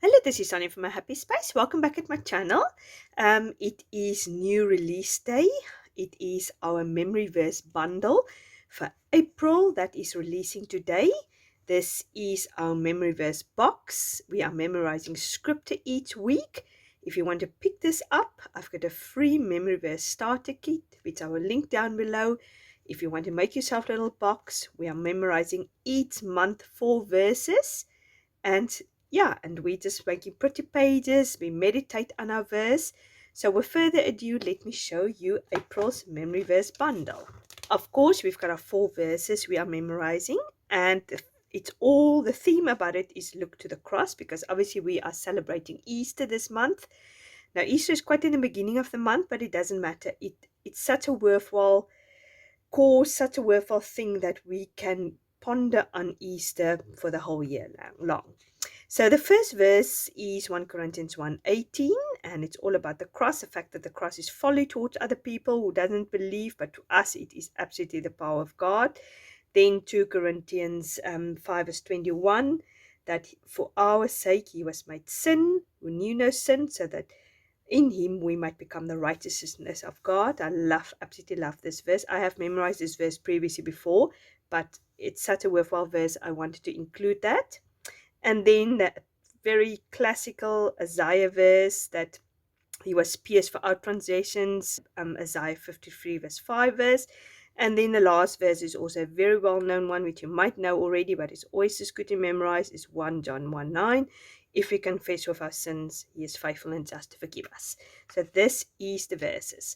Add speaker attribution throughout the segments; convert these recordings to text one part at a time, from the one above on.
Speaker 1: Hello, this is Sonia from my Happy Space. Welcome back at my channel. It is new release day. It is our memory verse bundle for April that is releasing today. This is our memory verse box. We are memorizing scripture each week. If you want to pick this up, I've got a free memory verse starter kit, which I will link down below. If you want to make yourself a little box, we are memorizing each month 4 verses. And yeah, and we just making pretty pages. We meditate on our verse. So with further ado, let me show you April's memory verse bundle. Of course, we've got our 4 verses we are memorizing, and it's all the theme about it is look to the cross, because obviously we are celebrating Easter this month. Now Easter is quite in the beginning of the month, but it doesn't matter. It's such a worthwhile cause, such a worthwhile thing that we can ponder on Easter for the whole year long. So the first verse is 1 Corinthians 1:18, and it's all about the cross, the fact that the cross is folly towards other people who doesn't believe, but to us it is absolutely the power of God. Then 2 Corinthians 5:21, that for our sake he was made sin, who knew no sin, so that in him we might become the righteousness of God. Absolutely love this verse. I have memorized this verse previously before, but it's such a worthwhile verse, I wanted to include that. And then the very classical Isaiah verse, that he was pierced for our transgressions, Isaiah 53 verse 5 verse. And then the last verse is also a very well-known one, which you might know already, but it's always just good to memorize, is 1 John 1:9. If we confess with our sins, he is faithful and just to forgive us. So this is the verses.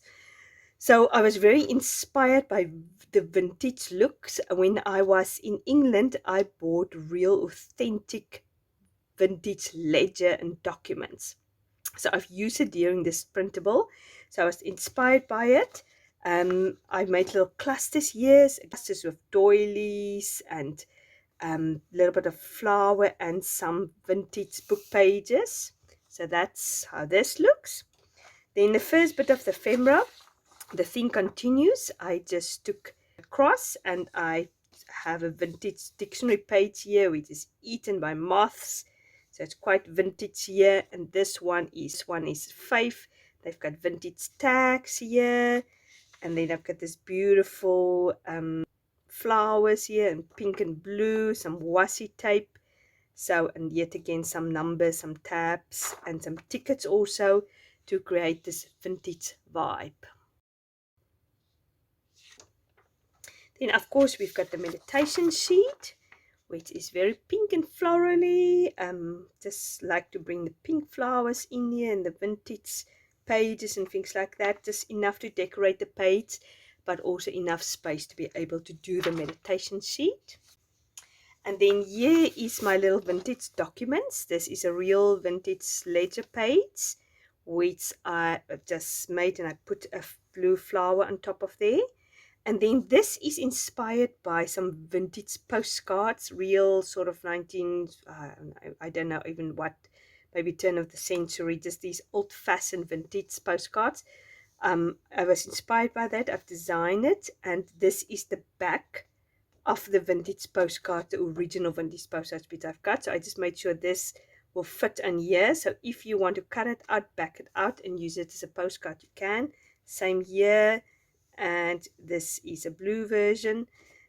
Speaker 1: So I was very inspired by the vintage looks. When I was in England, I bought real authentic vintage ledger and documents. So I've used it during this printable. So I was inspired by it. I made little clusters here, clusters with doilies and a little bit of flower and some vintage book pages. So that's how this looks. Then the first bit of the ephemera, the thing continues. I just took a cross and I have a vintage dictionary page here, which is eaten by moths. So it's quite vintage here. And this one is faith. They've got vintage tags here. And then I've got this beautiful flowers here in pink and blue, some washi tape. So, and yet again, some numbers, some tabs, and some tickets also to create this vintage vibe. Then, of course, we've got the meditation sheet, which is very pink and florally. Just like to bring the pink flowers in here and the vintage pages and things like that. Just enough to decorate the page, but also enough space to be able to do the meditation sheet. And then here is my little vintage documents. This is a real vintage ledger page, which I just made, and I put a blue flower on top of there. And then this is inspired by some vintage postcards, real sort of I don't know even what, maybe turn of the century, just these old-fashioned vintage postcards. I was inspired by that. I've designed it, and this is the back of the vintage postcard, the original vintage postcards which I've got. So I just made sure this will fit in here. So if you want to cut it out, back it out, and use it as a postcard, you can. Same here. And this is a blue version.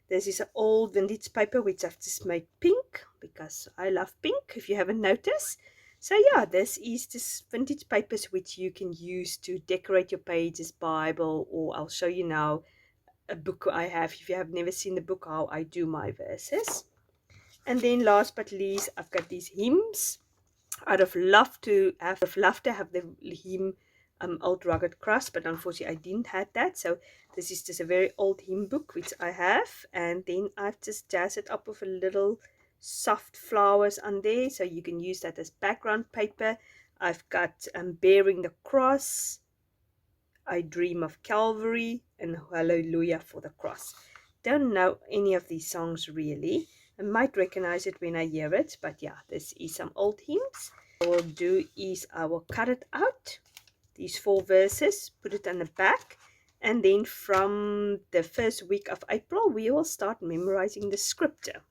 Speaker 1: This is an old vintage paper which I've just made pink because I love pink, if you haven't noticed. So yeah, this is just vintage papers which you can use to decorate your pages, Bible, or I'll show you now a book I have, if you have never seen the book, how I do my verses. And then last but least, I've got these hymns. I'd have loved to have the hymn Old Rugged Cross, but unfortunately I didn't have that. So this is just a very old hymn book which I have, and then I've just jazzed it up with a little soft flowers on there, so you can use that as background paper. I've got Bearing the Cross, I Dream of Calvary, and Hallelujah for the Cross. Don't know any of these songs really. I might recognize it when I hear it, but yeah, this is some old hymns. What I'll do is I will cut it out, these 4 verses, put it on the back, and then from the first week of April we will start memorizing the scripture.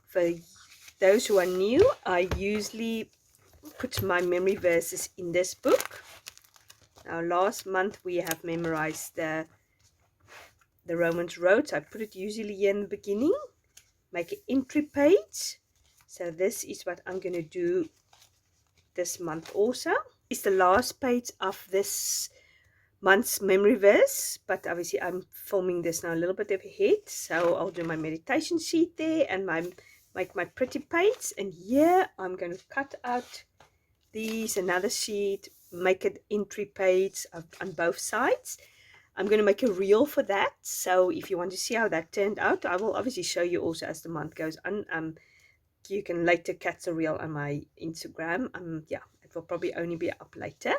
Speaker 1: For those who are new, I usually put my memory verses in this book. Now last month we have memorized the Romans Road, so I put it usually here in the beginning, make an entry page. So this is what I'm going to do this month also. It's the last page of this month's memory verse, but obviously I'm filming this now a little bit ahead, so I'll do my meditation sheet there and make my pretty paints. And here I'm going to cut out these, another sheet, make an entry page on both sides. I'm going to make a reel for that, so if you want to see how that turned out, I will obviously show you also as the month goes on. You can later catch a reel on my Instagram. Yeah, it will probably only be up later.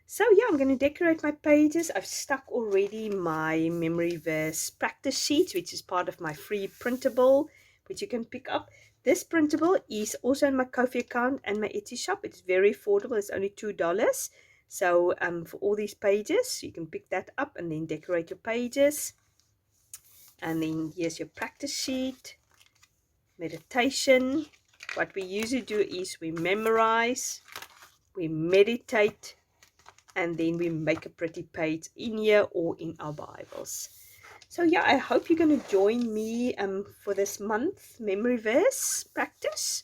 Speaker 1: So yeah, I'm going to decorate my pages. I've stuck already my memory verse practice sheet, which is part of my free printable, which you can pick up. This printable is also in my Kofi account and my Etsy shop. It's very affordable. It's only $2. So for all these pages, you can pick that up and then decorate your pages. And then here's your practice sheet, meditation. What we usually do is we memorize, we meditate, and then we make a pretty page in here or in our Bibles. So yeah, I hope you're going to join me for this month memory verse practice.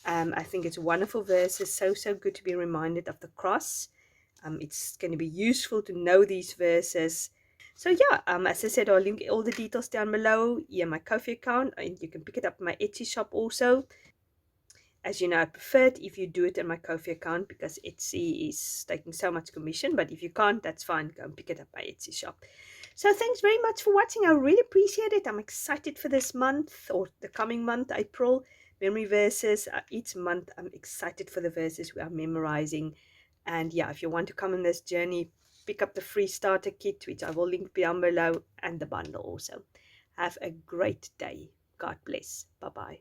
Speaker 1: I think it's a wonderful verse. It's so good to be reminded of the cross. It's going to be useful to know these verses. So yeah, as I said, I'll link all the details down below. Yeah, my Kofi account, and you can pick it up in my Etsy shop also. As you know, I prefer it if you do it in my Kofi account because Etsy is taking so much commission. But if you can't, that's fine. Go and pick it up by Etsy shop. So thanks very much for watching. I really appreciate it. I'm excited for this month or the coming month, April. Memory verses. Each month, I'm excited for the verses we are memorizing. And yeah, if you want to come on this journey, pick up the free starter kit, which I will link down below, and the bundle also. Have a great day. God bless. Bye-bye.